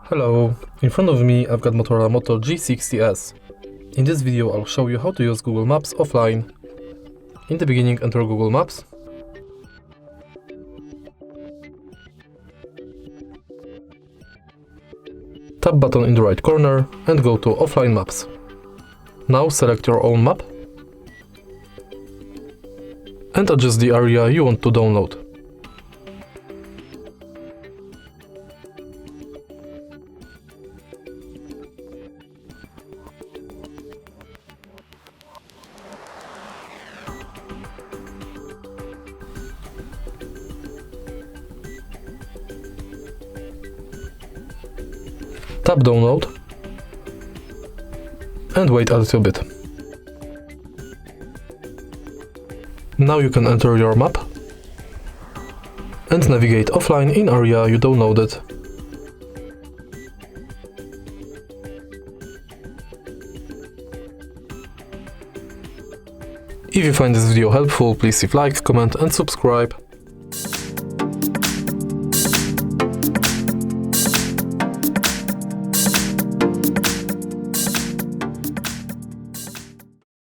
Hello, in front of me I've got Motorola Moto G60S. In this video I'll show you how to use Google Maps offline. In the beginning, enter Google Maps. Tap button in the right corner and go to Offline Maps. Now select your own map and adjust the area you want to download. Tap download and wait a little bit. Now you can enter your map and navigate offline in area you downloaded. If you find this video helpful, please leave like, comment and subscribe.